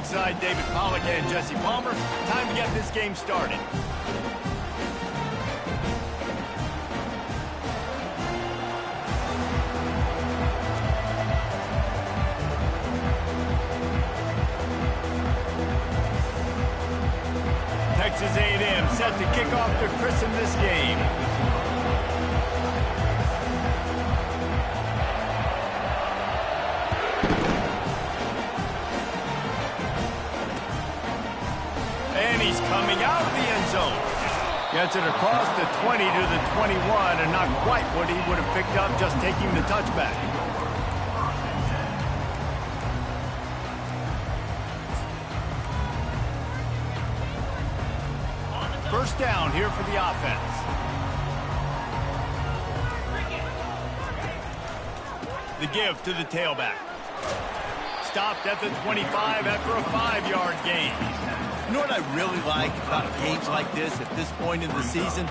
alongside David Pollack and Jesse Palmer. Time to get this game started. Texas A&M set to kick off to christen this game. And he's coming out of the end zone. Gets it across the 20 to the 21, and not quite what he would have picked up just taking the touchback. First down here for the offense. The give to the tailback. Stopped at the 25 after a 5-yard gain. You know what I really like about games like this at this point in the season?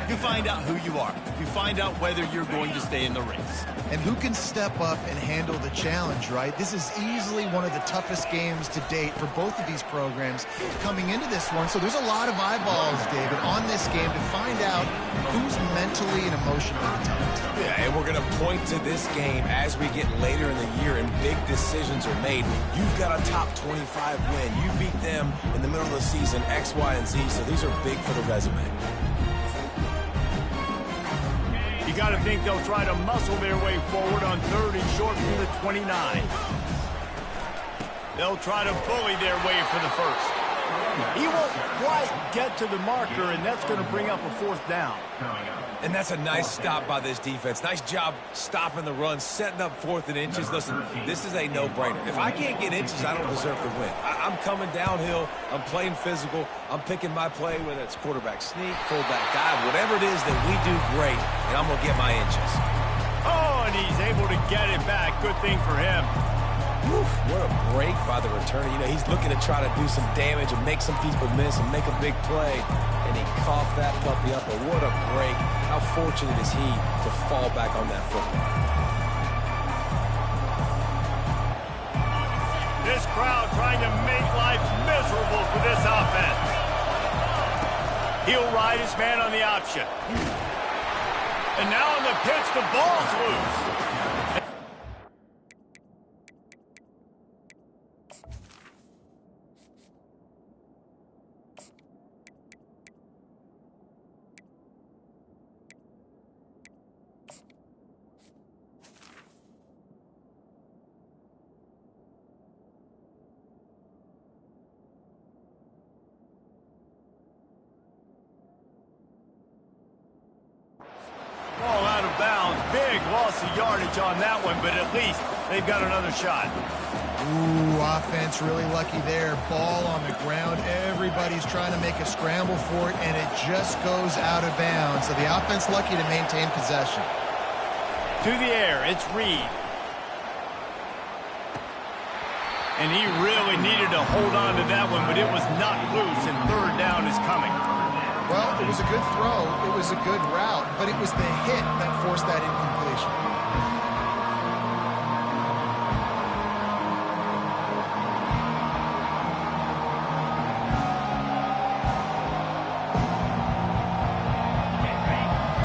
You find out who you are. You find out whether you're going to stay in the race. And who can step up and handle the challenge, right? This is easily one of the toughest games to date for both of these programs coming into this one. So there's a lot of eyeballs, David, on this game to find out who's mentally and emotionally the toughest. Yeah, and we're going to point to this game as we get later in the year and big decisions are made. You've got a top 25 win. You beat them in the middle of the season, X, Y, and Z, so these are big for the resume. You got to think they'll try to muscle their way forward on 3rd and short from the 29. They'll try to bully their way for the first. He won't quite get to the marker, and that's going to bring up a 4th down. And that's a nice stop by this defense. Nice job stopping the run, setting up 4th and inches. Listen, this is a no-brainer. If I can't get inches, I don't deserve to win. I'm coming downhill. I'm playing physical. I'm picking my play, whether it's quarterback sneak, fullback dive, whatever it is that we do great, and I'm going to get my inches. Oh, and he's able to get it back. Good thing for him. Oof, what a break by the returner. You know, he's looking to try to do some damage and make some people miss and make a big play. And he coughed that puppy up, but what a break. How fortunate is he to fall back on that football. This crowd trying to make life miserable for this offense. He'll ride his man on the option. And now on the pitch, the ball's loose. Ball out of bounds. Big loss of yardage on that one, but at least they've got another shot. Ooh, offense really lucky there. Ball on the ground. Everybody's trying to make a scramble for it, and it just goes out of bounds. So the offense lucky to maintain possession. To the air, it's Reed. And he really needed to hold on to that one, but it was not loose, and 3rd down is coming. Well, it was a good throw. It was a good route, but it was the hit that forced that incompletion.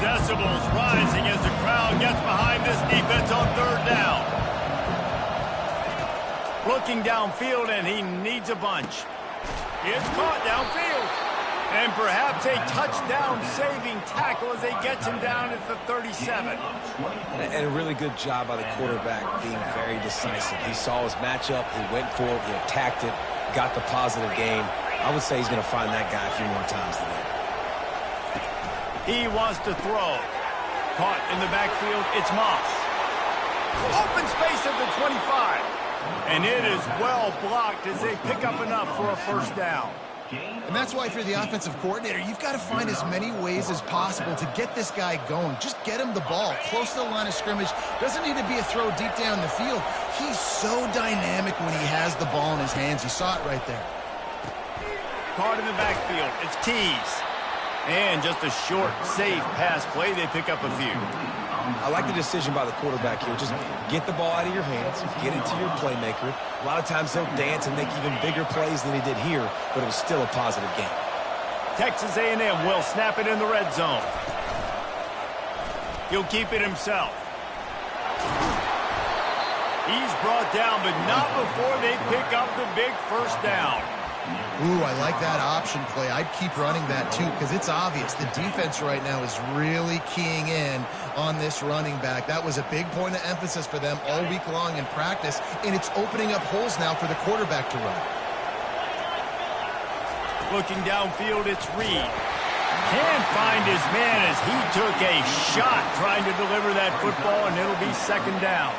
Decibels rising as the crowd gets behind this defense on 3rd down. Looking downfield, and he needs a bunch. It's caught downfield. And perhaps a touchdown-saving tackle as they get him down at the 37. And a really good job by the quarterback being very decisive. He saw his matchup, he went for it, he attacked it, got the positive gain. I would say he's going to find that guy a few more times today. He wants to throw. Caught in the backfield, it's Moss. Open space at the 25. And it is well blocked as they pick up enough for a 1st down. And that's why for the offensive coordinator, you've got to find as many ways as possible to get this guy going. Just get him the ball close to the line of scrimmage. Doesn't need to be a throw deep down the field. He's so dynamic when he has the ball in his hands. You saw it right there. Caught in the backfield. It's Keys. And just a short, safe pass play. They pick up a few. I like the decision by the quarterback here. Just get the ball out of your hands, get it to your playmaker. A lot of times he'll dance and make even bigger plays than he did here, but it was still a positive game. Texas A&M will snap it in the red zone. He'll keep it himself. He's brought down, but not before they pick up the big first down. Ooh, I like that option play. I'd keep running that too because it's obvious the defense right now is really keying in on this running back. That was a big point of emphasis for them all week long in practice, and it's opening up holes now for the quarterback to run. Looking downfield, it's Reed. Can't find his man as he took a shot trying to deliver that football, and it'll be second down.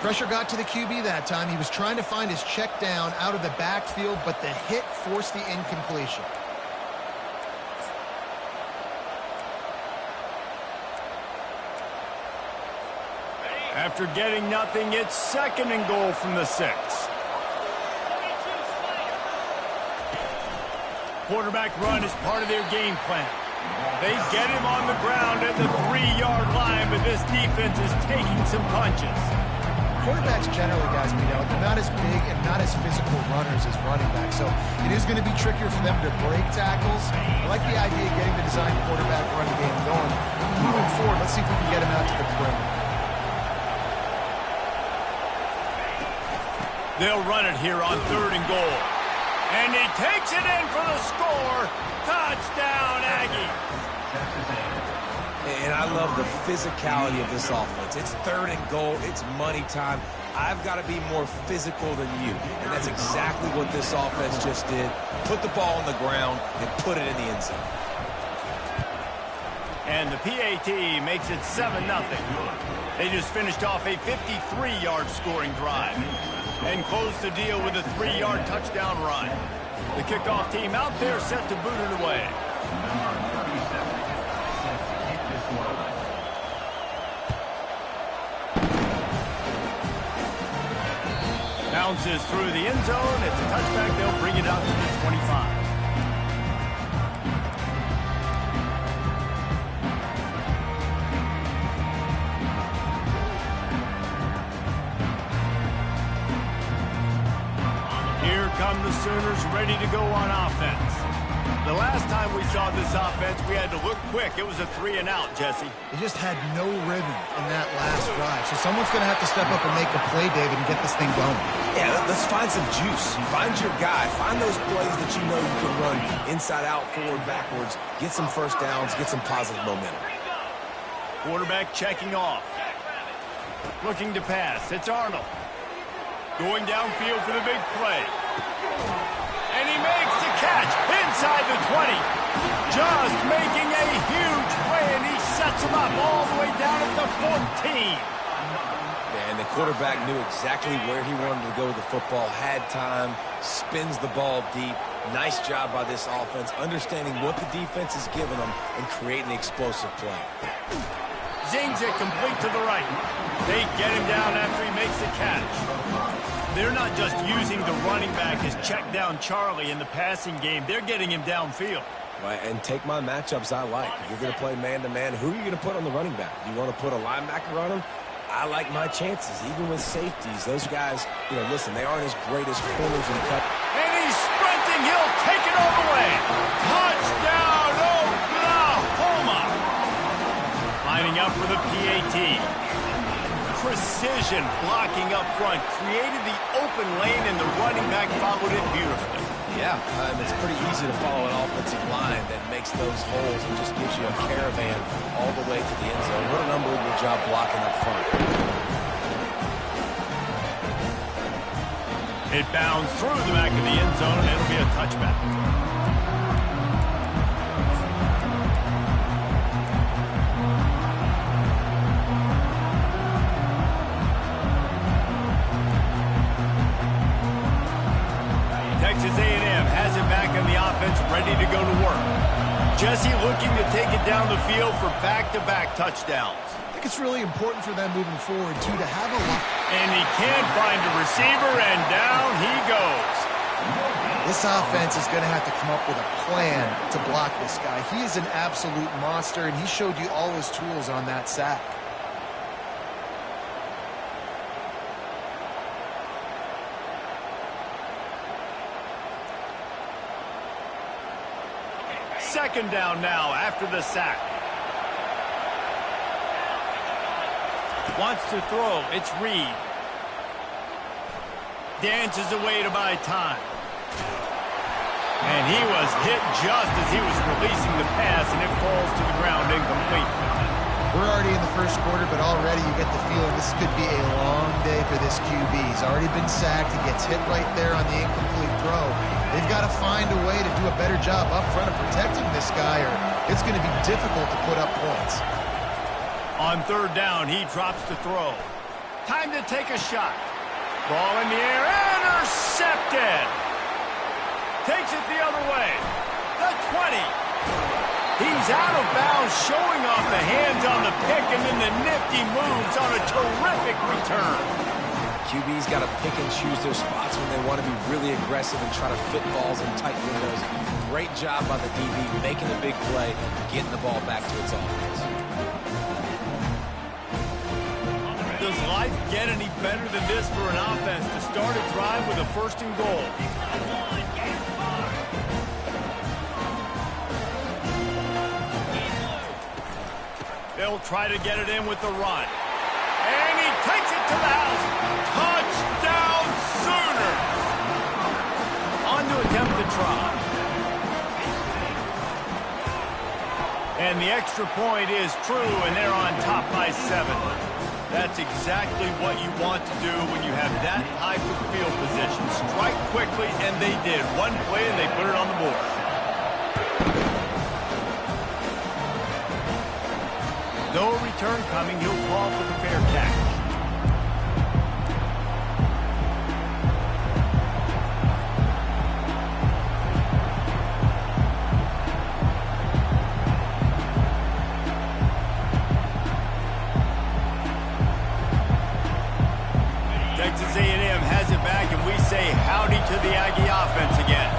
Pressure got to the QB that time. He was trying to find his check down out of the backfield, but the hit forced the incompletion. After getting nothing, it's second and goal from the 6. Quarterback run is part of their game plan. They get him on the ground at the 3-yard line, but this defense is taking some punches. Quarterbacks generally, guys, we know, they're not as big and not as physical runners as running backs, so it is going to be trickier for them to break tackles. I like the idea of getting the design quarterback running game going. Moving forward, let's see if we can get him out to the perimeter. They'll run it here on 3rd and goal. And he takes it in for the score. Touchdown, Aggies. And I love the physicality of this offense. It's 3rd and goal. It's money time. I've got to be more physical than you. And that's exactly what this offense just did. Put the ball on the ground and put it in the end zone. And the PAT makes it 7-0. They just finished off a 53-yard scoring drive and closed the deal with a 3-yard touchdown run. The kickoff team out there set to boot it away. Bounces through the end zone. It's a touchback. They'll bring it out to the 25. Here come the Sooners ready to go on offense. The last time we saw this offense, we had to look quick. It was a 3-and-out, Jesse. They just had no rhythm in that last drive. So someone's going to have to step up and make a play, David, and get this thing going. Yeah, let's find some juice. Find your guy. Find those plays that you know you can run inside out, forward, backwards. Get some first downs. Get some positive momentum. Quarterback checking off. Looking to pass. It's Arnold. Going downfield for the big play. And he makes the catch inside the 20. Just making a huge play, and he sets him up all the way down at the 14. And the quarterback knew exactly where he wanted to go with the football, had time, spins the ball deep. Nice job by this offense, understanding what the defense is giving them and creating the explosive play. Zings it complete to the right. They get him down after he makes the catch. They're not just using the running back as check down Charlie in the passing game. They're getting him downfield. Right, and take my matchups I like. If you're going to play man-to-man, who are you going to put on the running back? You want to put a linebacker on him? I like my chances, even with safeties. Those guys, you know, listen, they aren't as great as corners and cut. And he's sprinting. He'll take it all the way. Touchdown, Oklahoma. Lining up for the PAT. Precision blocking up front. Created the open lane, and the running back followed it beautifully. Yeah, it's pretty easy to follow an offensive line that makes those holes and just gives you a caravan all the way to the end zone. What an unbelievable job blocking up front. It bounds through the back of the end zone, and it'll be a touchback. Texas A&M has it back on the offense, ready to go to work. Jesse looking to take it down the field for back-to-back touchdowns. I think it's really important for them moving forward, too, to have a lot. And he can't find a receiver, and down he goes. This offense is going to have to come up with a plan to block this guy. He is an absolute monster, and he showed you all his tools on that sack. Second down now after the sack. Wants to throw. It's Reed. Dances away to buy time. And he was hit just as he was releasing the pass, and it falls to the ground incomplete. We're already in the first quarter, but already you get the feeling this could be a long day for this QB. He's already been sacked. He gets hit right there on the incomplete throw. They've got to find a way to do a better job up front of protecting this guy, or it's going to be difficult to put up points. On third down, he drops to throw. Time to take a shot. Ball in the air, intercepted. Takes it the other way. The 20. He's out of bounds, showing off the hands on the pick, and then the nifty moves on a terrific return. QB's got to pick and choose their spots when they want to be really aggressive and try to fit balls in tight windows. Great job by the DB making a big play, getting the ball back to its offense. Does life get any better than this for an offense to start a drive with a first and goal? They'll try to get it in with the run. And he takes it to the house. Touchdown Sooners! On to attempt the try. And the extra point is true, and they're on top by 7. That's exactly what you want to do when you have that type of field position. Strike quickly, and they did. One play, and they put it on the board. No return coming. He'll call for the fair catch. Texas A&M has it back, and we say howdy to the Aggie offense again.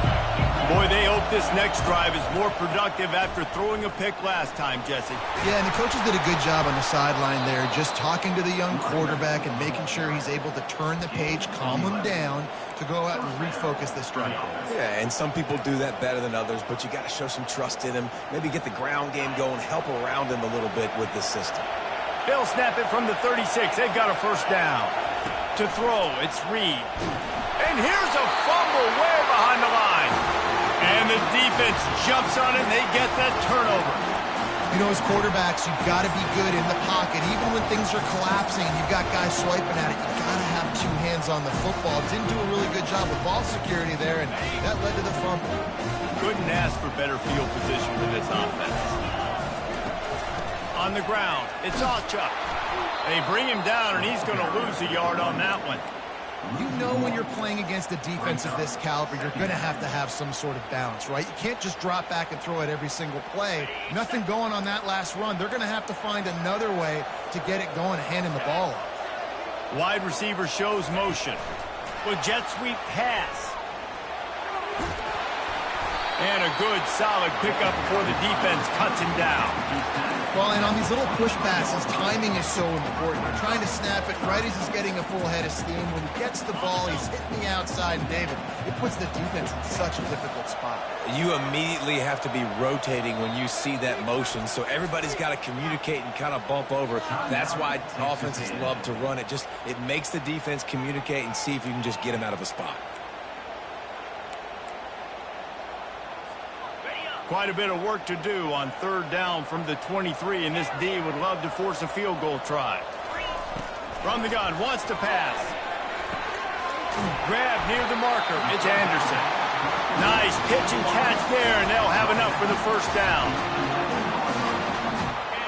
Boy, they hope this next drive is more productive after throwing a pick last time, Jesse. Yeah, and the coaches did a good job on the sideline there, just talking to the young quarterback and making sure he's able to turn the page, calm him down, to go out and refocus this drive. Yeah, and some people do that better than others, but you got to show some trust in him, maybe get the ground game going, help around him a little bit with this system. They'll snap it from the 36. They've got a first down. To throw, it's Reed. And here's a fumble way behind the line. And the defense jumps on it, and they get that turnover. You know, as quarterbacks, you've got to be good in the pocket. Even when things are collapsing and you've got guys swiping at it, you've got to have two hands on the football. Didn't do a really good job with ball security there, and that led to the fumble. Couldn't ask for better field position for this offense. On the ground, it's Alchuk. They bring him down, and he's going to lose a yard on that one. You know when you're playing against a defense of this caliber, you're going to have some sort of balance, right? You can't just drop back and throw it every single play. Nothing going on that last run. They're going to have to find another way to get it going and hand him the ball off. Wide receiver shows motion. With jet sweep pass. And a good, solid pickup before the defense cuts him down. Well, and on these little push passes, timing is so important. You're trying to snap it right as he's getting a full head of steam. When he gets the ball, he's hitting the outside, and David, it puts the defense in such a difficult spot. You immediately have to be rotating when you see that motion, so everybody's got to communicate and kind of bump over. That's why offenses love to run it. It makes the defense communicate and see if you can just get him out of a spot. Quite a bit of work to do on third down from the 23, and this D would love to force a field goal try. From the gun, wants to pass. Grab near the marker. It's Anderson. Nice pitch and catch there, and they'll have enough for the first down.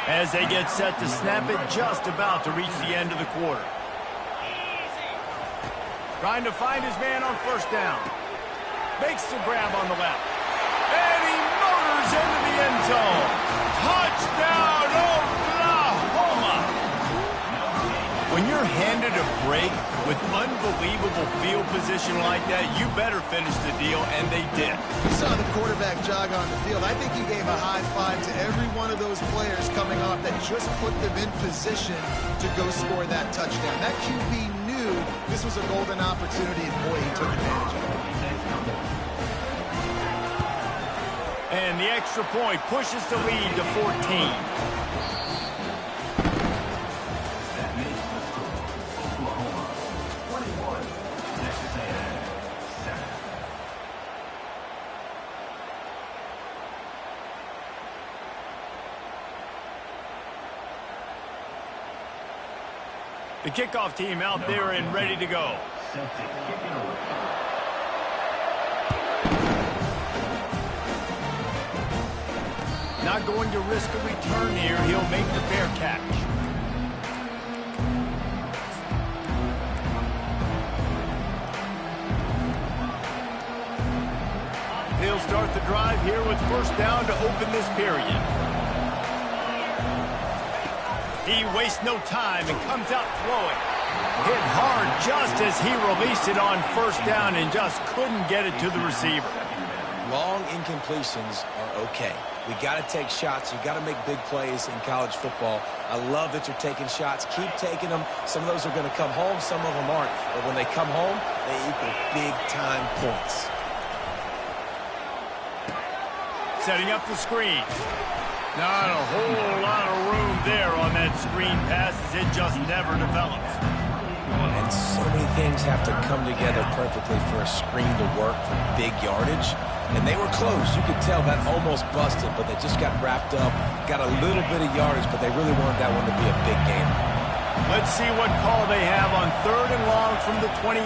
As they get set to snap it, just about to reach the end of the quarter. Trying to find his man on first down. Makes the grab on the left. And he motors into the end zone. Touchdown, Oklahoma! When you're handed a break with unbelievable field position like that, you better finish the deal, and they did. You saw the quarterback jog on the field. I think he gave a high five to every one of those players coming off that just put them in position to go score that touchdown. That QB knew this was a golden opportunity, and boy, he took advantage of it. And the extra point pushes the lead to 14. The kickoff team out there and ready to go. Not going to risk a return here. He'll make the fair catch. He'll start the drive here with first down to open this period. He wastes no time and comes out throwing. Hit hard just as he released it on first down and just couldn't get it to the receiver. Long incompletions are okay. We got to take shots. You got to make big plays in college football. I love that you're taking shots. Keep taking them. Some of those are going to come home. Some of them aren't. But when they come home, they equal big-time points. Setting up the screen. Not a whole lot of room there on that screen pass as it just never develops. And so many things have to come together perfectly for a screen to work for big yardage. And they were close. You could tell that almost busted, but they just got wrapped up, got a little bit of yardage, but they really wanted that one to be a big game. Let's see what call they have on 3rd and long from the 28.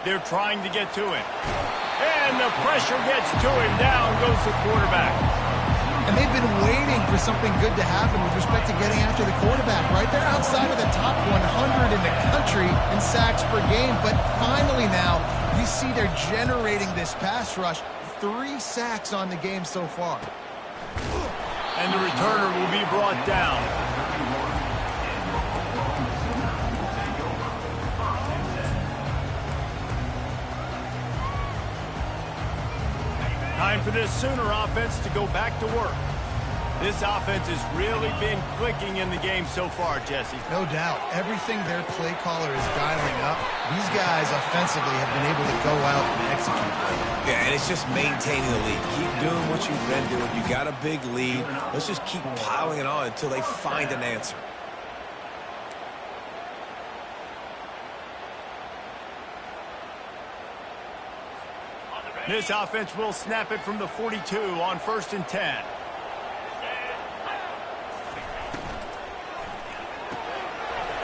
They're trying to get to him. And the pressure gets to him. Down goes the quarterback. And they've been waiting for something good to happen with respect to getting after the quarterback, right? They're outside of the top 100 in the country in sacks per game, but finally now you see they're generating this pass rush. 3 sacks on the game so far. And the returner will be brought down. Time for this Sooner offense to go back to work. This offense has really been clicking in the game so far, Jesse. No doubt. Everything their play caller is dialing up, these guys offensively have been able to go out and execute. Yeah, and it's just maintaining the lead. Keep doing what you've been doing. You got a big lead. Let's just keep piling it on until they find an answer. This offense will snap it from the 42 on 1st and 10.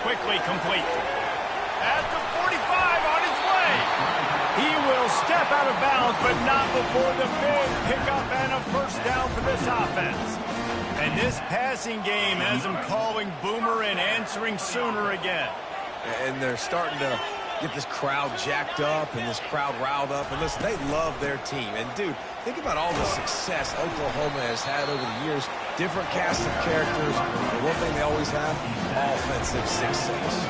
Quickly complete. At the 45 on his way. He will step out of bounds, but not before the big pickup and a first down for this offense. And this passing game has them calling Boomer and answering Sooner again. And they're starting to get this crowd jacked up and this crowd riled up. And listen, they love their team. And, dude, think about all the success Oklahoma has had over the years. Different cast of characters. But one thing they always have, offensive success.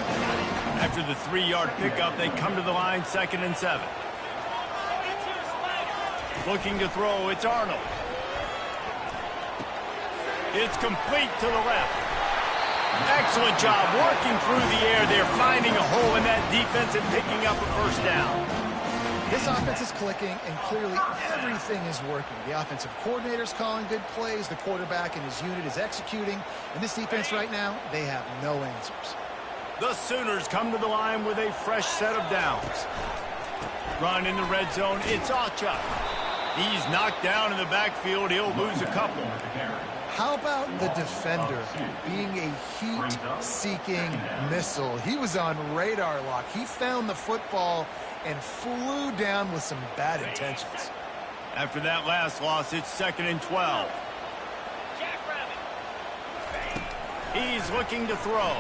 After the 3-yard pickup, they come to the line 2nd and 7. Looking to throw, it's Arnold. It's complete to the left. Excellent job working through the air. They're finding a hole in that defense and picking up a first down. This offense is clicking, and clearly everything is working. The offensive coordinator's calling good plays. The quarterback and his unit is executing. And this defense right now, they have no answers. The Sooners come to the line with a fresh set of downs. Run in the red zone. It's Acha. He's knocked down in the backfield. He'll lose a couple. How about the defender being a heat-seeking missile? He was on radar lock. He found the football and flew down with some bad intentions. After that last loss, it's 2nd and 12. He's looking to throw.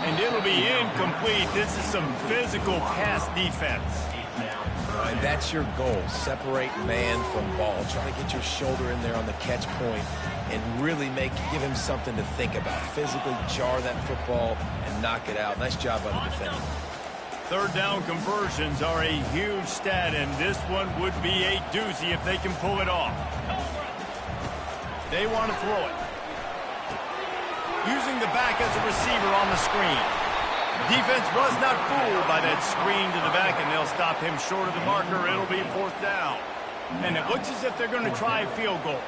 And it'll be incomplete. This is some physical pass defense. And that's your goal. Separate man from ball. Try to get your shoulder in there on the catch point and really give him something to think about. Physically jar that football and knock it out. Nice job by the defender. 3rd down conversions are a huge stat, and this one would be a doozy if they can pull it off. They want to throw it. Using the back as a receiver on the screen. Defense was not fooled by that screen to the back, and they'll stop him short of the marker. It'll be 4th down. And it looks as if they're going to try a field goal.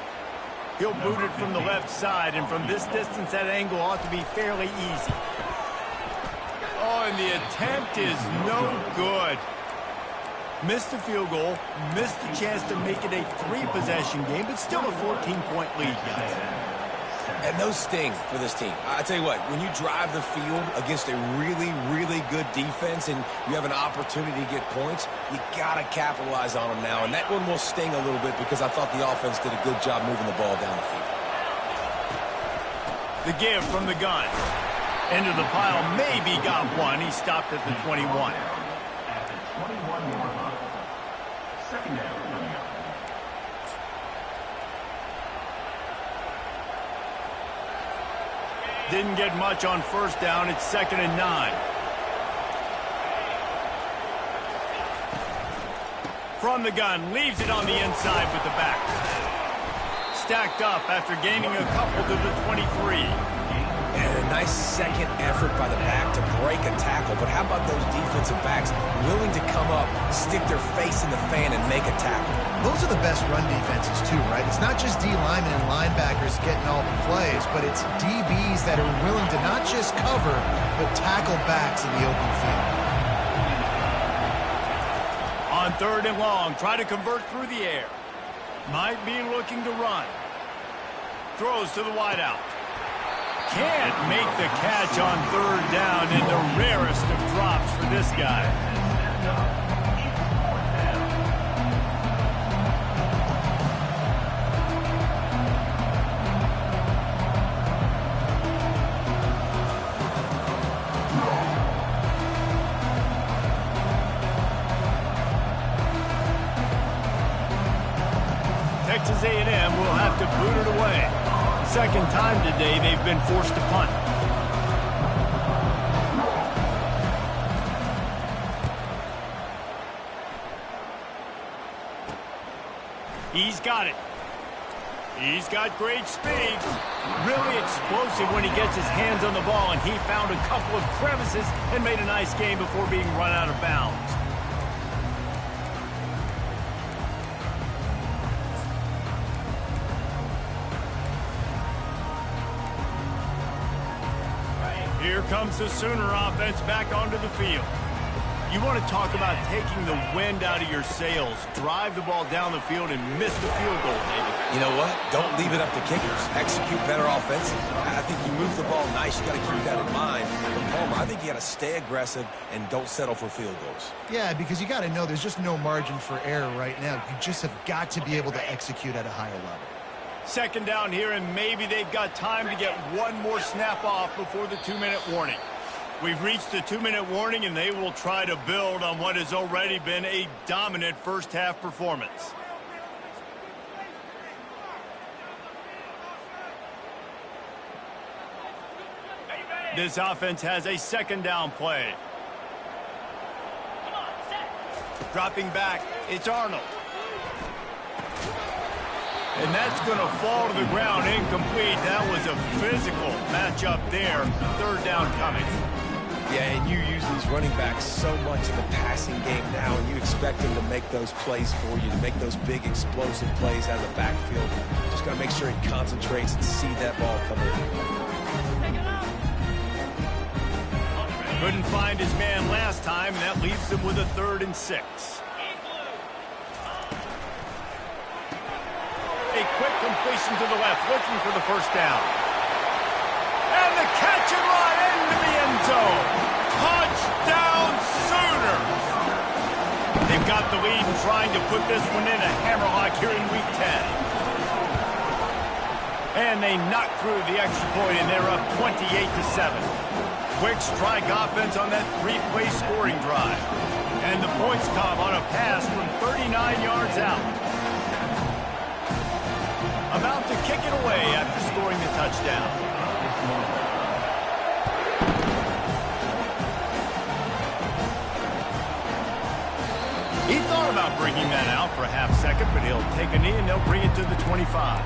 He'll boot it from the left side, and from this distance, that angle ought to be fairly easy. Oh, and the attempt is no good. Missed the field goal, missed the chance to make it a 3-possession game, but still a 14-point lead, guys. And those sting for this team. I tell you what, when you drive the field against a really, really good defense and you have an opportunity to get points, you got to capitalize on them now. And that one will sting a little bit because I thought the offense did a good job moving the ball down the field. The give from the gun. Into the pile, maybe got one. He stopped at the 21. Second down. Didn't get much on first down. It's 2nd and 9. From the gun, leaves it on the inside with the back. Stacked up after gaining a couple to the 23. And a nice second effort by the back to break a tackle. But how about those defensive backs willing to come up, stick their face in the fan, and make a tackle? Those are the best run defenses, too, right? It's not just D linemen and linebackers getting all the plays, but it's DBs that are willing to not just cover, but tackle backs in the open field. On 3rd and long, try to convert through the air. Might be looking to run. Throws to the wideout. Can't make the catch on 3rd down in the rarest of drops for this guy. Texas A&M will have to boot it away. Second time today they've been forced to punt. He's got it. He's got great speed. Really explosive when he gets his hands on the ball, and he found a couple of crevices and made a nice game before being run out of bounds. Here comes the Sooner offense back onto the field. You want to talk about taking the wind out of your sails. Drive the ball down the field and miss the field goal, David. You know what? Don't leave it up to kickers. Execute better offensively. I think you move the ball nice. You got to keep that in mind. But Palmer, I think you got to stay aggressive and don't settle for field goals. Yeah, because you got to know there's just no margin for error right now. You just have got to be able to execute at a higher level. Second down here, and maybe they've got time to get one more snap off before the 2-minute warning. We've reached the 2-minute warning, and they will try to build on what has already been a dominant first-half performance. This offense has a second down play. Dropping back, it's Arnold. And that's going to fall to the ground incomplete. That was a physical matchup there. 3rd down coming. Yeah, and you use these running backs so much in the passing game now, and you expect them to make those plays for you, to make those big explosive plays out of the backfield. Just got to make sure he concentrates and see that ball come in. Couldn't find his man last time, and that leaves him with a 3rd and 6. A quick completion to the left, looking for the first down. And the catch and run into the end zone. Touchdown Sooners! They've got the lead and trying to put this one in a hammerlock here in Week 10. And they knock through the extra point, and they're up 28-7. Quick strike offense on that 3-play scoring drive. And the points come on a pass from 39 yards out. About to kick it away after scoring the touchdown. He thought about bringing that out for a half second, but he'll take a knee and they'll bring it to the 25.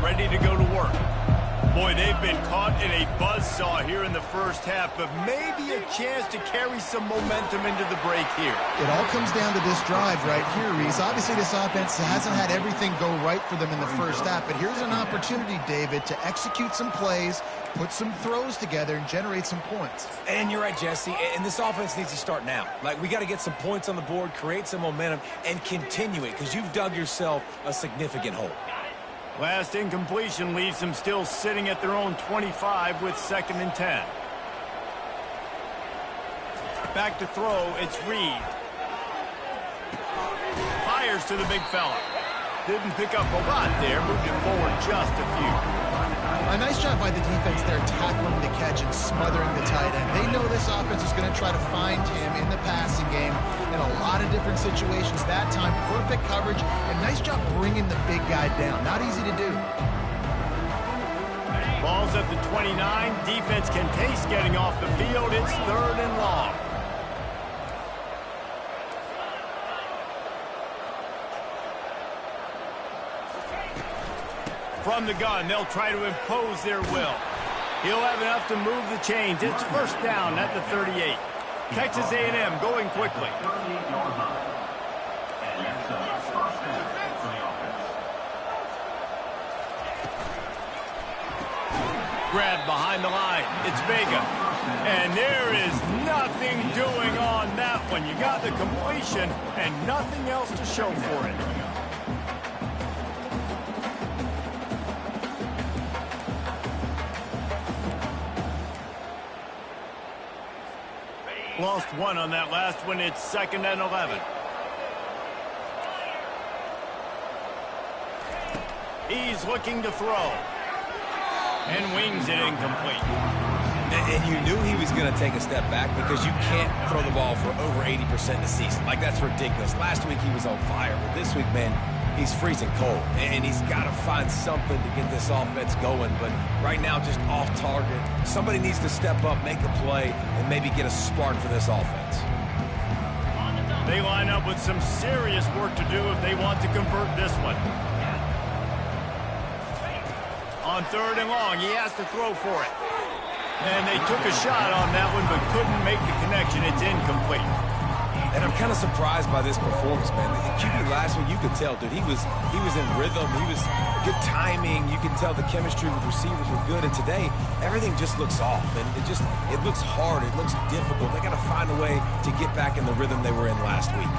ready to go to work. Boy, they've been caught in a buzzsaw here in the first half, but maybe a chance to carry some momentum into the break here. It all comes down to this drive right here, Reese. Obviously, this offense hasn't had everything go right for them in the first half, but here's an opportunity, David, to execute some plays, put some throws together, and generate some points. And you're right, Jesse, and this offense needs to start now. Like, we got to get some points on the board, create some momentum, and continue it, because you've dug yourself a significant hole. Last incompletion leaves them still sitting at their own 25 with 2nd and 10. Back to throw, it's Reed. Fires to the big fella. Didn't pick up a lot there, moved it forward just a few. A nice job by the defense there, tackling the catch and smothering the tight end. They know this offense is going to try to find him in the passing game in a lot of different situations. That time, perfect coverage, and nice job bringing the big guy down. Not easy to do. Ball's at the 29. Defense can taste getting off the field. It's 3rd and long. From the gun, they'll try to impose their will. He'll have enough to move the chains. It's 1st down at the 38. Texas A&M going quickly. Grab behind the line. It's Vega. And there is nothing doing on that one. You got the completion and nothing else to show for it. Lost one on that last one. It's 2nd and 11. He's looking to throw. And wings it incomplete. And you knew he was going to take a step back because you can't throw the ball for over 80% a season. Like, that's ridiculous. Last week he was on fire, but this week, man, he's freezing cold. And he's got to find something to get this offense going. But right now, just off target. Somebody needs to step up, make a play, and maybe get a spark for this offense. They line up with some serious work to do if they want to convert this one. On 3rd and long, he has to throw for it. And they took a shot on that one, but couldn't make the connection. It's incomplete. And I'm kind of surprised by this performance, man. The QB last week, you could tell, dude, he was in rhythm. He was good timing. You could tell the chemistry with receivers were good. And today, everything just looks off. And it looks hard. It looks difficult. They got to find a way to get back in the rhythm they were in last week.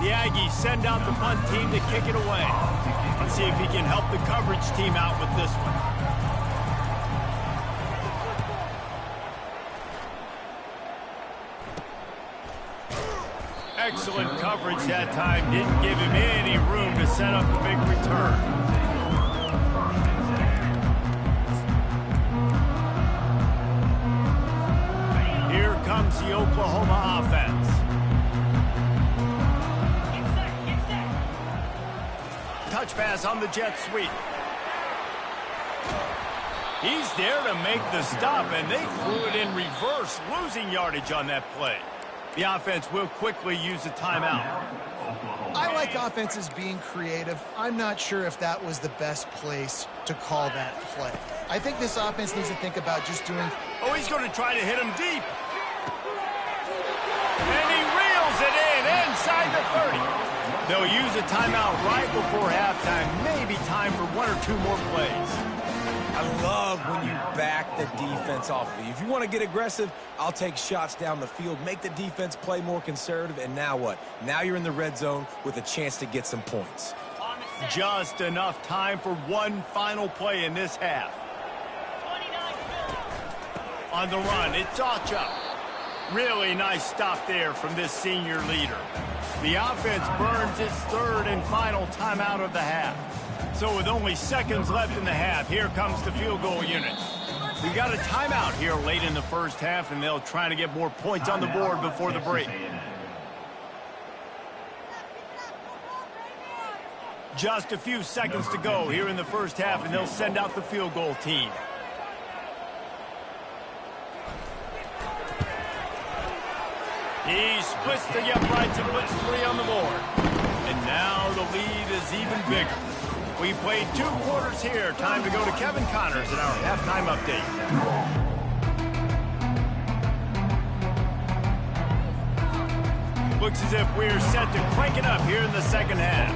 The Aggies send out the punt team to kick it away. Let's see if he can help the coverage team out with this one. Excellent coverage that time. Didn't give him any room to set up the big return. Here comes the Oklahoma offense. Touch pass on the jet sweep. He's there to make the stop, and they threw it in reverse, losing yardage on that play. The offense will quickly use a timeout. I like offenses being creative. I'm not sure if that was the best place to call that play. I think this offense needs to think about just doing... Oh, he's going to try to hit him deep. And he reels it in inside the 30. They'll use a timeout right before halftime. Maybe time for 1 or 2 more plays. I love when you back the defense off of you. If you want to get aggressive, I'll take shots down the field, make the defense play more conservative, and now what? Now you're in the red zone with a chance to get some points. Just enough time for one final play in this half. On the run, it's Acha. Really nice stop there from this senior leader. The offense burns its 3rd and final timeout of the half. So with only seconds left in the half, here comes the field goal unit. We got a timeout here late in the first half, and they'll try to get more points on the board before the break. Just a few seconds to go here in the first half, and they'll send out the field goal team. He splits the uprights and puts 3 on the board. And now the lead is even bigger. We played 2 quarters here. Time to go to Kevin Connors in our halftime update. Looks as if we're set to crank it up here in the second half.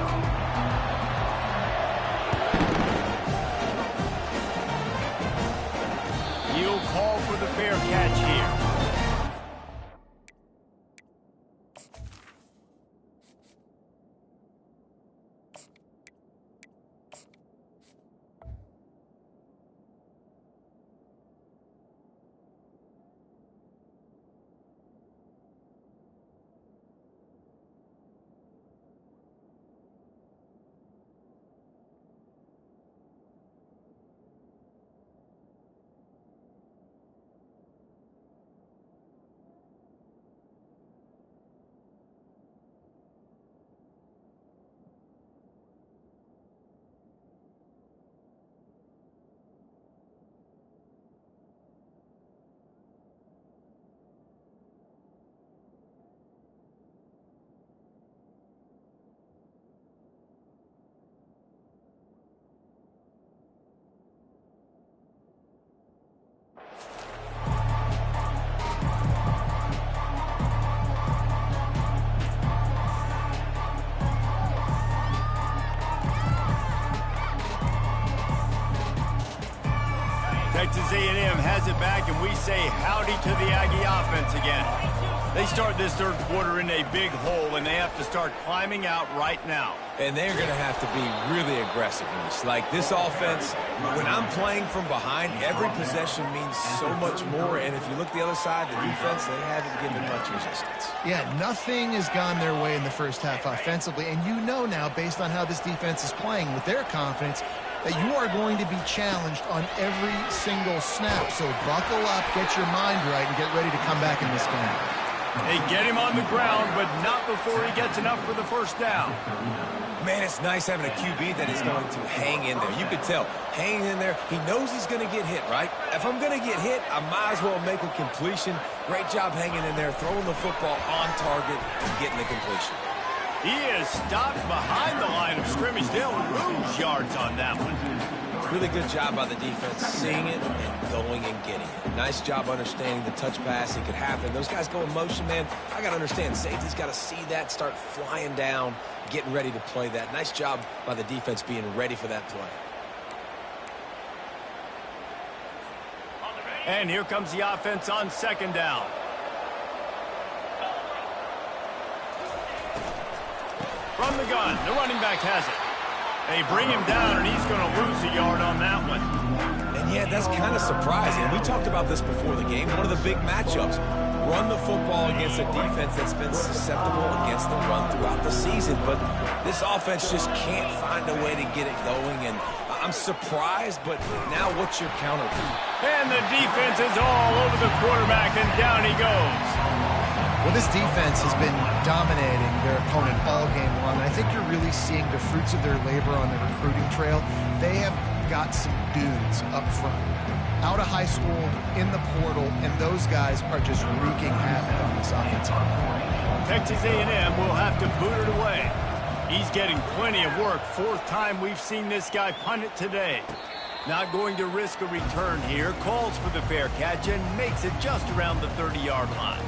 He'll call for the fair catch here. Texas A&M has it back, and we say howdy to the Aggie offense again. They start this third quarter in a big hole, and they have to start climbing out right now. And they're going to have to be really aggressive in this. Like this offense, when I'm playing from behind, every possession means so much more. And if you look the other side, the defense, they haven't given much resistance. Yeah, nothing has gone their way in the first half offensively. And you know now, based on how this defense is playing with their confidence, that you are going to be challenged on every single snap. So buckle up, get your mind right, and get ready to come back in this game. They get him on the ground, but not before he gets enough for the first down. Man, it's nice having a QB that is going to hang in there. You could tell, hanging in there, he knows he's going to get hit, right? If I'm going to get hit, I might as well make a completion. Great job hanging in there, throwing the football on target and getting the completion. He is stopped behind the line of scrimmage. They'll lose yards on that one. Really good job by the defense, seeing it and going and getting it. Nice job understanding the touch pass. It could happen. Those guys go in motion, man. I got to understand, safety's got to see that, start flying down, getting ready to play that. Nice job by the defense being ready for that play. And here comes the offense on second down. From the gun, the running back has it. They bring him down, and he's going to lose a yard on that one. And yeah, that's kind of surprising. We talked about this before the game. One of the big matchups. Run the football against a defense that's been susceptible against the run throughout the season. But this offense just can't find a way to get it going. And I'm surprised, but now what's your counter? And the defense is all over the quarterback, and down he goes. Well, this defense has been dominating their opponent all game long. And I think you're really seeing the fruits of their labor on the recruiting trail. They have got some dudes up front, out of high school, in the portal, and those guys are just wreaking havoc on this offensive line. Texas A&M will have to boot it away. He's getting plenty of work. 4th time we've seen this guy punt it today. Not going to risk a return here. Calls for the fair catch and makes it just around the 30-yard line.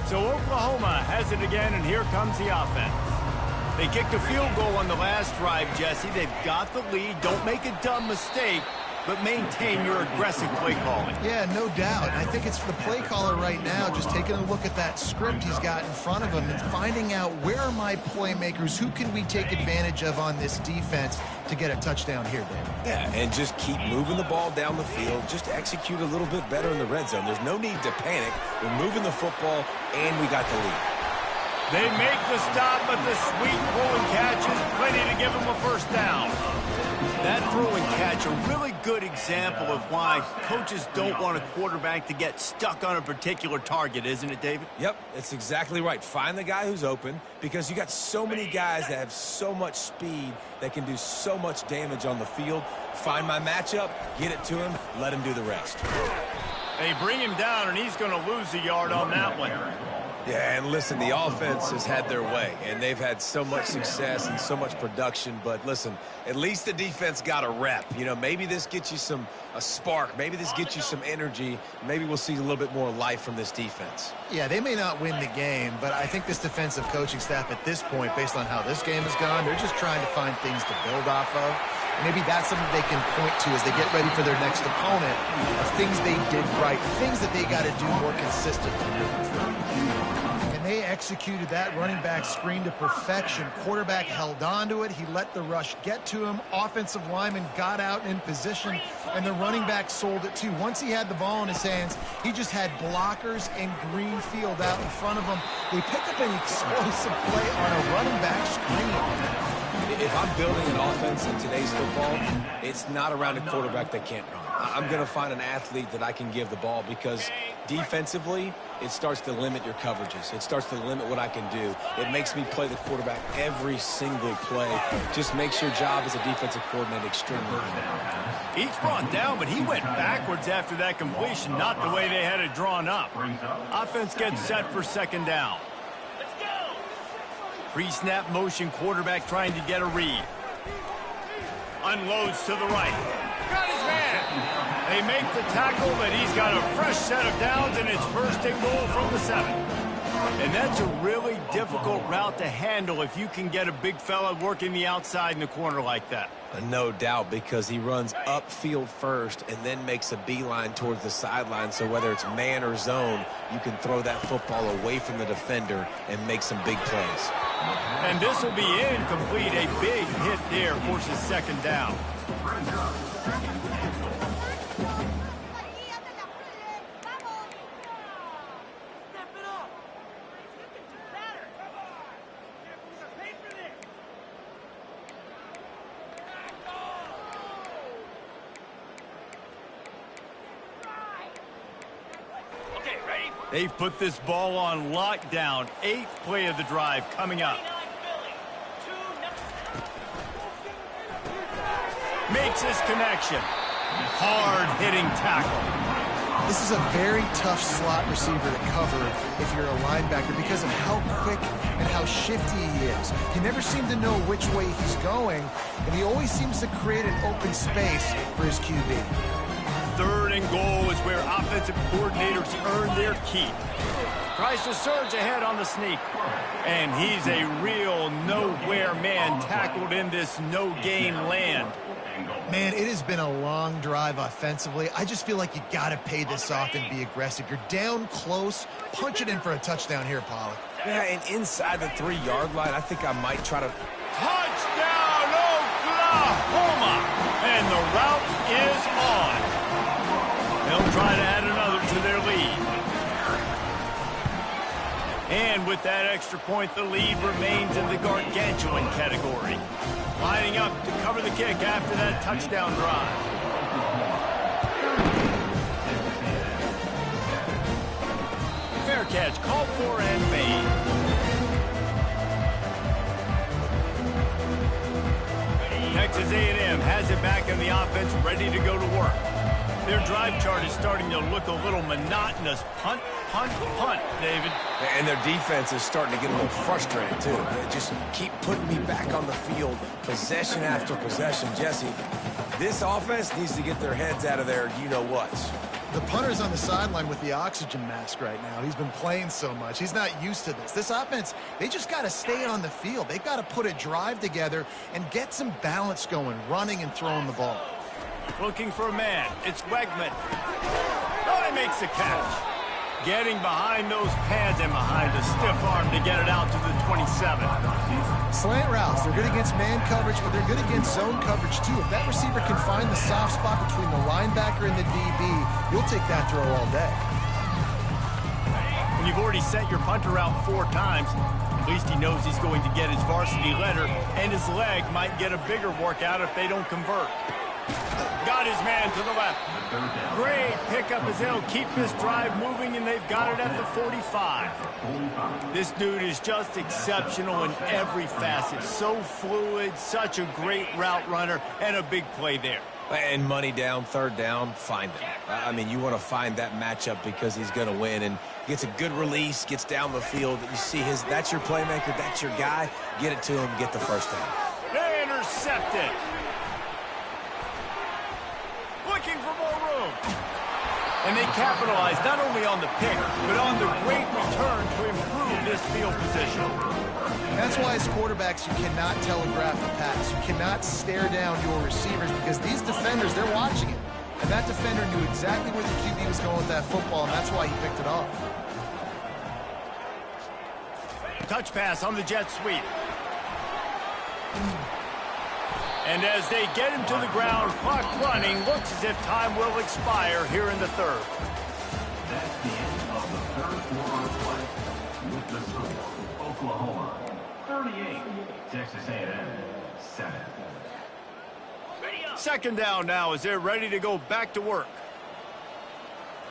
So Oklahoma has it again, and here comes the offense. They kicked a field goal on the last drive, Jesse. They've got the lead. Don't make a dumb mistake, but maintain your aggressive play calling. Yeah, no doubt. I think it's the play caller right now just taking a look at that script he's got in front of him and finding out where are my playmakers, who can we take advantage of on this defense to get a touchdown here, Dave. Yeah, and just keep moving the ball down the field. Just execute a little bit better in the red zone. There's no need to panic. We're moving the football, and we got the lead. They make the stop, but the sweet rolling catch is plenty to give them a first down. That throw and catch, a really good example of why coaches don't want a quarterback to get stuck on a particular target, isn't it, David? Yep, that's exactly right. Find the guy who's open, because you got so many guys that have so much speed that can do so much damage on the field. Find my matchup, get it to him, let him do the rest. They bring him down, and he's going to lose a yard on that one. Yeah, and listen, the offense has had their way, and they've had so much success and so much production. But listen, at least the defense got a rep. You know, maybe this gets you a spark. Maybe this gets you some energy. Maybe we'll see a little bit more life from this defense. Yeah, they may not win the game, but I think this defensive coaching staff at this point, based on how this game has gone, they're just trying to find things to build off of. Maybe that's something they can point to as they get ready for their next opponent, of things they did right, things that they got to do more consistently moving forward. And they executed that running back screen to perfection. Quarterback held on to it. He let the rush get to him. Offensive lineman got out in position, and the running back sold it too. Once he had the ball in his hands, he just had blockers and green field out in front of him. They picked up an explosive play on a running back screen. If I'm building an offense in today's football, it's not around a quarterback that can't run. I'm going to find an athlete that I can give the ball, because defensively, it starts to limit your coverages. It starts to limit what I can do. It makes me play the quarterback every single play. Just makes your job as a defensive coordinator extremely hard. He's brought down, but he went backwards after that completion, not the way they had it drawn up. Offense gets set for second down. Pre-snap motion, quarterback trying to get a read. Unloads to the right. Got his man. They make the tackle, but he's got a fresh set of downs, and it's first and goal from the 7. And that's a really difficult route to handle if you can get a big fella working the outside in the corner like that. No doubt, because he runs upfield first and then makes a beeline towards the sideline. So whether it's man or zone, you can throw that football away from the defender and make some big plays. And this will be incomplete. A big hit there forces second down. They've put this ball on lockdown. 8th play of the drive coming up. Makes his connection. Hard-hitting tackle. This is a very tough slot receiver to cover if you're a linebacker, because of how quick and how shifty he is. You never seem to know which way he's going, and he always seems to create an open space for his QB. 3rd and goal is where offensive coordinators earn their keep. Tries to surge ahead on the sneak. And he's a real nowhere man, tackled in this no-gain land. Man, it has been a long drive offensively. I just feel like you got to pay this off and be aggressive. You're down close. Punch it in for a touchdown here, Pollard. Yeah, and inside the 3-yard line, I think I might try to... Touchdown, Oklahoma! And the route is on. They'll try to add another to their lead. And with that extra point, the lead remains in the gargantuan category. Lining up to cover the kick after that touchdown drive. Fair catch, called for and made. Texas A&M has it back in the offense, ready to go to work. Their drive chart is starting to look a little monotonous. Punt, punt, punt, David. And their defense is starting to get a little frustrated, too. They just keep putting me back on the field, possession after possession. Jesse, this offense needs to get their heads out of their you-know-whats. The punter's on the sideline with the oxygen mask right now. He's been playing so much. He's not used to this. This offense, they just got to stay on the field. They've got to put a drive together and get some balance going, running and throwing the ball. Looking for a man. It's Wegman. Oh, he makes the catch. Getting behind those pads and behind a stiff arm to get it out to the 27. Slant routes, they're good against man coverage, but they're good against zone coverage too. If that receiver can find the soft spot between the linebacker and the DB, you'll take that throw all day. When you've already sent your punter out 4 times, At least he knows he's going to get his varsity letter, and his leg might get a bigger workout if they don't convert. Got his man to the left. Great pickup as they'll keep this drive moving, and they've got it at the 45. This dude is just exceptional in every facet. So fluid, such a great route runner, and a big play there. And money down, third down, find him. I mean, you want to find that matchup because he's going to win, and gets a good release, gets down the field. You see that's your playmaker, that's your guy. Get it to him, get the first down. They intercept it. Looking for more room. And they capitalize not only on the pick, but on the great return to improve this field position. That's why as quarterbacks, you cannot telegraph the pass. You cannot stare down your receivers because these defenders, they're watching it. And that defender knew exactly where the QB was going with that football, and that's why he picked it off. Touch pass on the jet sweep. And as they get him to the ground, clock running, looks as if time will expire here in the third. That's the end of the third quarter of play. With the score, Oklahoma 38, Texas A&M 7. Second down now as they're ready to go back to work.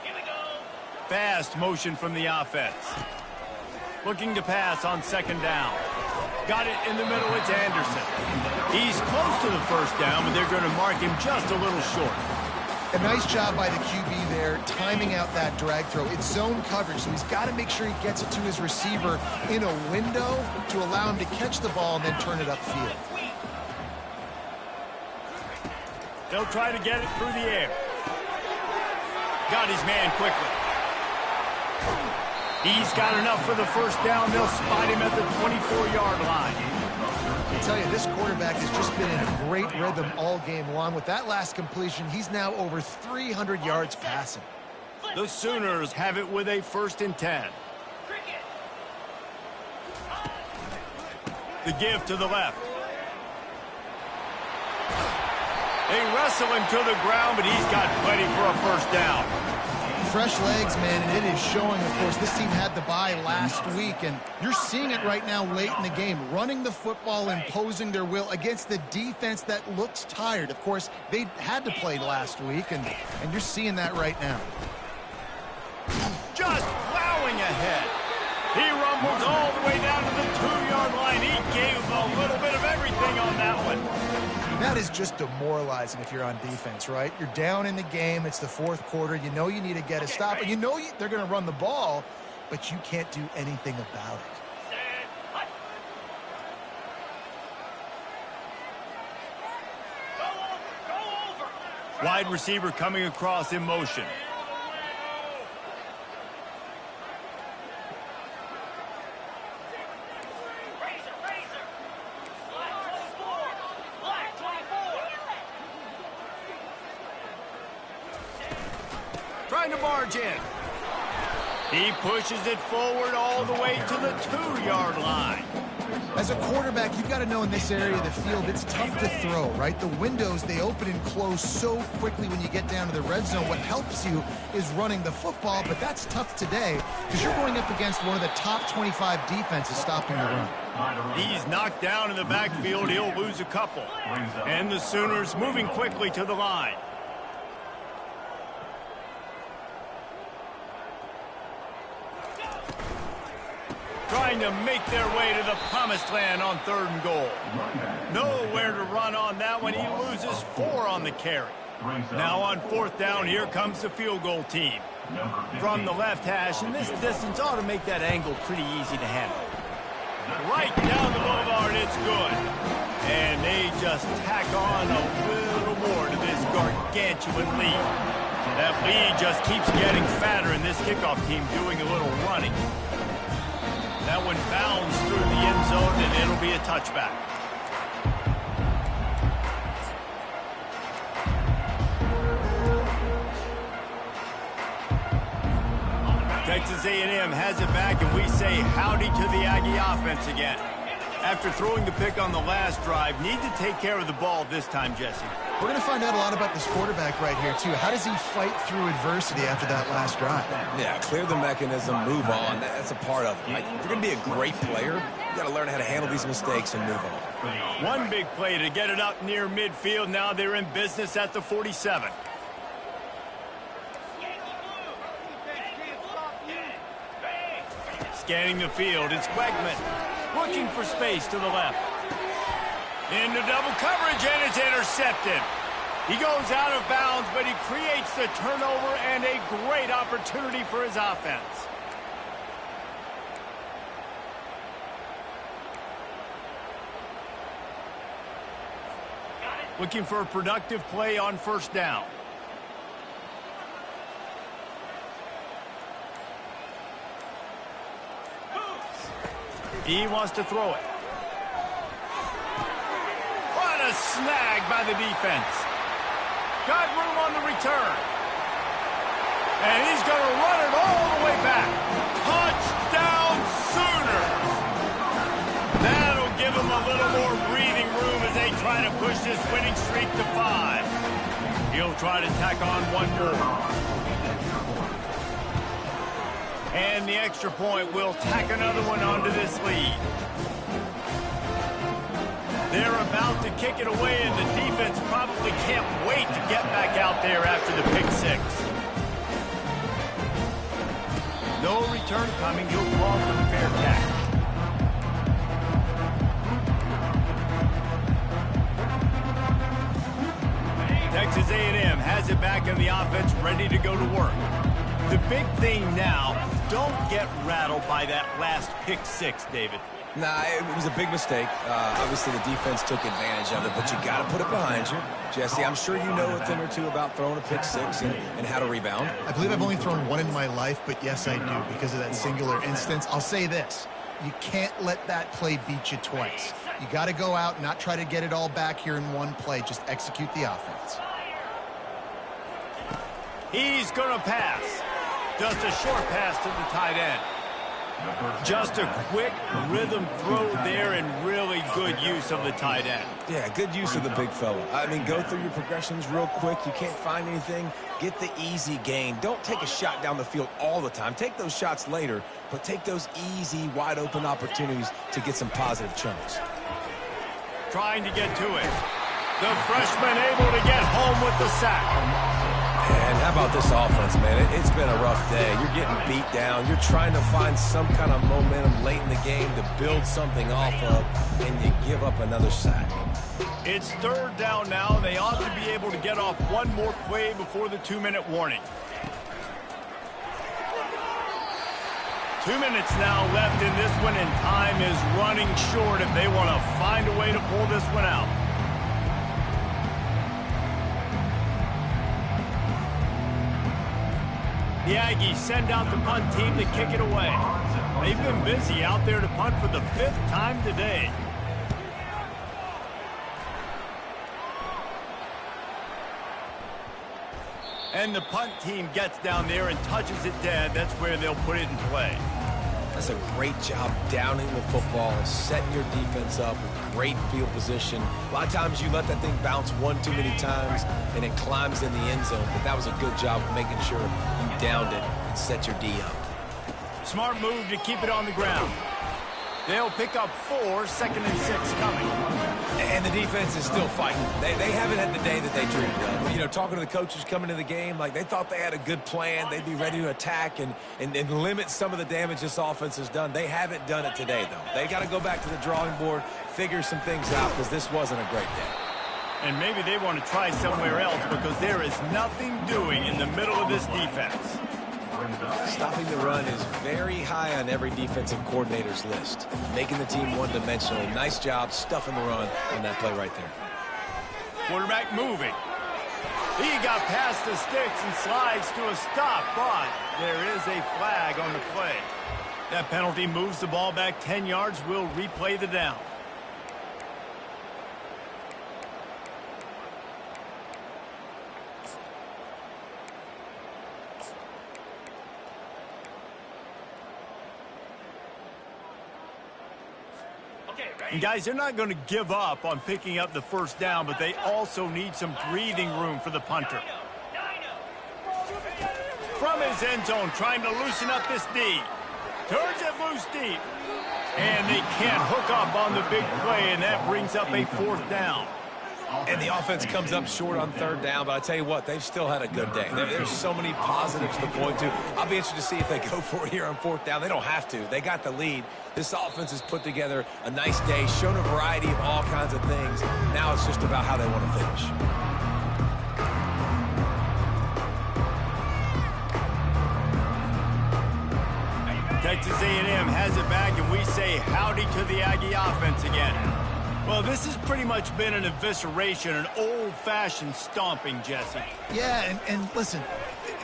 Here we go. Fast motion from the offense. Looking to pass on second down. Got it in the middle, it's Anderson. He's close to the first down, but they're going to mark him just a little short. A nice job by the QB there, timing out that drag throw. It's zone coverage, so he's got to make sure he gets it to his receiver in a window to allow him to catch the ball and then turn it upfield. They'll try to get it through the air. Got his man quickly. He's got enough for the first down. They'll spot him at the 24-yard line. I tell you, this quarterback has just been in a great rhythm all game long. With that last completion, he's now over 300 yards passing. The Sooners have it with a 1st and 10. The give to the left. They wrestle him to the ground, but he's got plenty for a first down. Fresh legs, man, and it is showing, of course. This team had the bye last week, and you're seeing it right now late in the game. Running the football, imposing their will against the defense that looks tired. Of course, they had to play last week, and you're seeing that right now. Just plowing ahead. He rumbles all the way down to the 2-yard line. He gave a little bit of everything on that one. That is just demoralizing if you're on defense, right? You're down in the game. It's the fourth quarter. You know you need to get a stop. And you know they're going to run the ball, but you can't do anything about it. Wide receiver coming across in motion. Trying to barge in. He pushes it forward all the way to the 2-yard line. As a quarterback, you've got to know in this area of the field, it's tough to throw, right? The windows, they open and close so quickly when you get down to the red zone. What helps you is running the football, but that's tough today because you're going up against one of the top 25 defenses stopping the run. He's knocked down in the backfield. He'll lose a couple. And the Sooners moving quickly to the line. Trying to make their way to the promised land on 3rd and goal. Nowhere to run on that one. He loses 4 on the carry. Now on 4th down, here comes the field goal team. From the left hash, and this distance ought to make that angle pretty easy to handle. Right down the boulevard, it's good. And they just tack on a little more to this gargantuan lead. That lead just keeps getting fatter, and this kickoff team doing a little running. That one bounds through the end zone, and it'll be a touchback. Texas A&M has it back, and we say howdy to the Aggie offense again. After throwing the pick on the last drive, need to take care of the ball this time, Jesse. We're going to find out a lot about this quarterback right here, too. How does he fight through adversity after that last drive? Yeah, clear the mechanism, move on. That's a part of it. Like, if you're going to be a great player, you got to learn how to handle these mistakes and move on. One big play to get it up near midfield. Now they're in business at the 47. Scanning the field, it's Wegman looking for space to the left. Into double coverage, and it's intercepted. He goes out of bounds, but he creates the turnover and a great opportunity for his offense. Looking for a productive play on first down. He wants to throw it. What a snag by the defense. Got room on the return. And he's going to run it all the way back. Touchdown Sooners. That'll give him a little more breathing room as they try to push this winning streak to 5. He'll try to tack on one more. And the extra point will tack another one onto this lead. They're about to kick it away, and the defense probably can't wait to get back out there after the pick six. No return coming. He'll call for the fair catch. Texas A&M has it back in the offense, ready to go to work. The big thing now, don't get rattled by that last pick six, David. Nah, it was a big mistake. Obviously, the defense took advantage of it, but you got to put it behind you. Jesse, I'm sure you know a thing or two about throwing a pick six and how to rebound. I believe I've only thrown one in my life, but yes, I do, because of that singular instance. I'll say this. You can't let that play beat you twice. You got to go out and not try to get it all back here in one play. Just execute the offense. He's going to pass. Just a short pass to the tight end. Just a quick rhythm throw there and really good use of the tight end. Yeah, good use of the big fella. I mean, go through your progressions real quick. You can't find anything. Get the easy gain. Don't take a shot down the field all the time. Take those shots later, but take those easy, wide-open opportunities to get some positive chunks. Trying to get to it. The freshman able to get home with the sack. And how about this offense, man? It's been a rough day. You're getting beat down. You're trying to find some kind of momentum late in the game to build something off of, and you give up another sack. It's third down now. They ought to be able to get off one more play before the 2-minute warning. 2 minutes now left in this one, and time is running short if they want to find a way to pull this one out. The Aggies send out the punt team to kick it away. They've been busy out there to punt for the 5th time today. And the punt team gets down there and touches it dead. That's where they'll put it in play. That's a great job downing the football, setting your defense up with great field position. A lot of times you let that thing bounce one too many times and it climbs in the end zone, but that was a good job of making sure you downed it and set your D up. Smart move to keep it on the ground. They'll pick up 4, 2nd and 6 coming. And the defense is still fighting. They haven't had the day that they dreamed of. You know, talking to the coaches coming into the game, like they thought they had a good plan. They'd be ready to attack and limit some of the damage this offense has done. They haven't done it today, though. They got to go back to the drawing board, figure some things out, because this wasn't a great day. And maybe they want to try somewhere else because there is nothing doing in the middle of this defense. Stopping the run is very high on every defensive coordinator's list. Making the team one-dimensional. Nice job stuffing the run on that play right there. Quarterback moving. He got past the sticks and slides to a stop, but there is a flag on the play. That penalty moves the ball back 10 yards. We'll replay the down. Okay, And guys, they're not going to give up on picking up the first down, but they also need some breathing room for the punter. From his end zone, trying to loosen up this D. Turns it loose deep. And they can't hook up on the big play, and that brings up a fourth down. And the offense comes up short on third down, but I tell you what, they've still had a good day. There's so many positives to point to. I'll be interested to see if they go for it here on fourth down. They don't have to. They got the lead. This offense has put together a nice day, shown a variety of all kinds of things. Now it's just about how they want to finish. Texas A&M has it back, and we say howdy to the Aggie offense again. Well, this has pretty much been an evisceration, an old-fashioned stomping, Jesse. Yeah, and listen,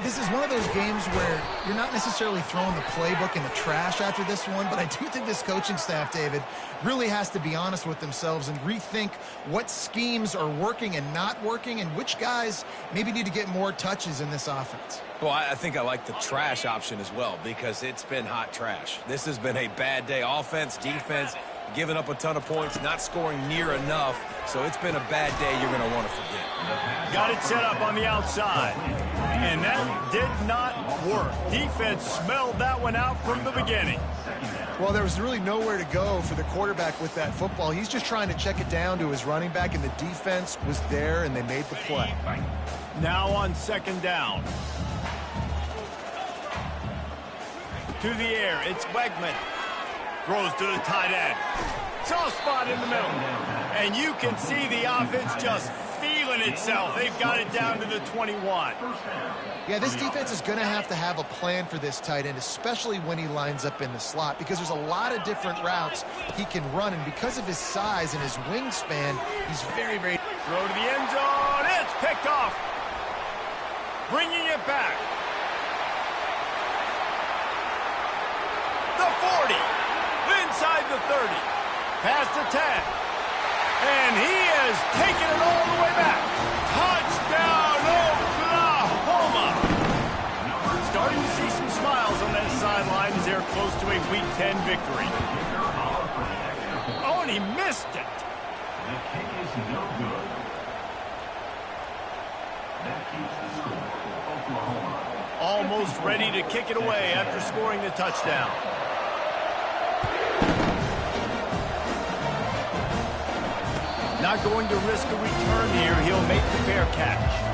this is one of those games where you're not necessarily throwing the playbook in the trash after this one, but I do think this coaching staff, David, really has to be honest with themselves and rethink what schemes are working and not working and which guys maybe need to get more touches in this offense. Well, I think I like the trash option as well because it's been hot trash. This has been a bad day. Offense, defense, giving up a ton of points, not scoring near enough. So it's been a bad day you're going to want to forget. Got it set up on the outside. And that did not work. Defense smelled that one out from the beginning. Well, there was really nowhere to go for the quarterback with that football. He's just trying to check it down to his running back, and the defense was there, and they made the play. Now on second down. To the air, it's Wegman. Throws to the tight end. Soft spot in the middle. And you can see the offense just feeling itself. They've got it down to the 21. Yeah, this defense is going to have a plan for this tight end, especially when he lines up in the slot, because there's a lot of different routes he can run, and because of his size and his wingspan, he's very, very... Throw to the end zone. It's picked off. Bringing it back. The 40. Inside the 30. Past the 10. And he has taken it all the way back. Touchdown, Oklahoma. Starting to see some smiles on that sideline as they're close to a Week 10 victory. Oh, and he missed it. The kick is no good. That keeps the score. Oklahoma. Almost ready to kick it away after scoring the touchdown. Not going to risk a return here. He'll make the fair catch.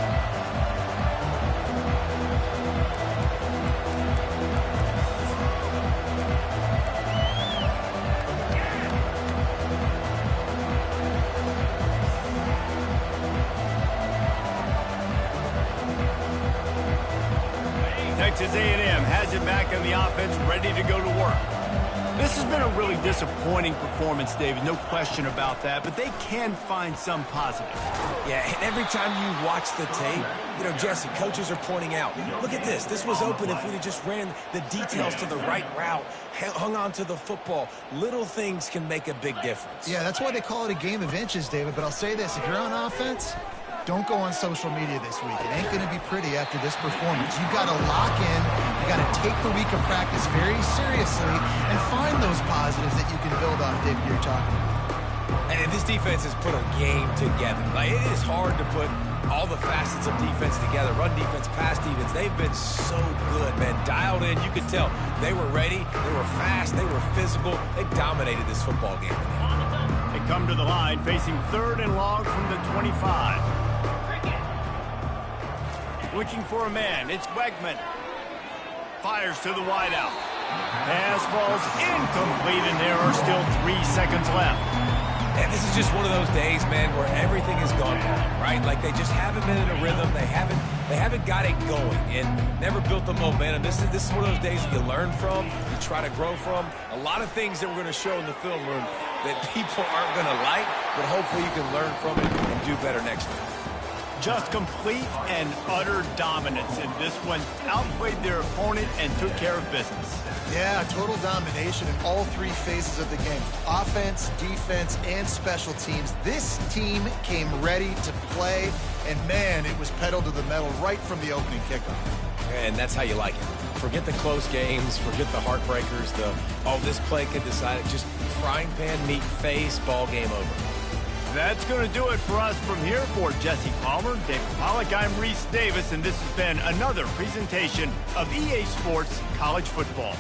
Texas A&M has it back on the offense, ready to go to work. This has been a really disappointing performance, David, no question about that, but they can find some positive. Yeah, and every time you watch the tape, you know, Jesse, coaches are pointing out, look at this. This was open if we'd have just ran the details to the right route, hung on to the football. Little things can make a big difference. Yeah, that's why they call it a game of inches, David, but I'll say this. If you're on offense, don't go on social media this week. It ain't going to be pretty after this performance. You got to lock in. You got to take the week of practice very seriously and find those positives that you can build off, David, you're talking about. And this defense has put a game together. Like, it is hard to put all the facets of defense together. Run defense, pass defense. They've been so good, man. Dialed in. You could tell they were ready. They were fast. They were physical. They dominated this football game today. They come to the line facing 3rd and long from the 25. Looking for a man. It's Wegman. Fires to the wideout. Pass falls incomplete, and there are still 3 seconds left. And this is just one of those days, man, where everything has gone wrong, right? Like they just haven't been in a rhythm. They haven't got it going and never built the momentum. This is one of those days that you learn from, you try to grow from. A lot of things that we're going to show in the film room that people aren't going to like, but hopefully you can learn from it and do better next time. Just complete and utter dominance, and this one outplayed their opponent and took care of business. Yeah, total domination in all 3 phases of the game. Offense, defense, and special teams. This team came ready to play, and man, it was pedal to the metal right from the opening kickoff. And that's how you like it. Forget the close games, forget the heartbreakers, oh, this play could decide it. Just frying pan meet face, ball game over. That's going to do it for us from here. For Jesse Palmer, David Pollack, I'm Reese Davis, and this has been another presentation of EA Sports College Football.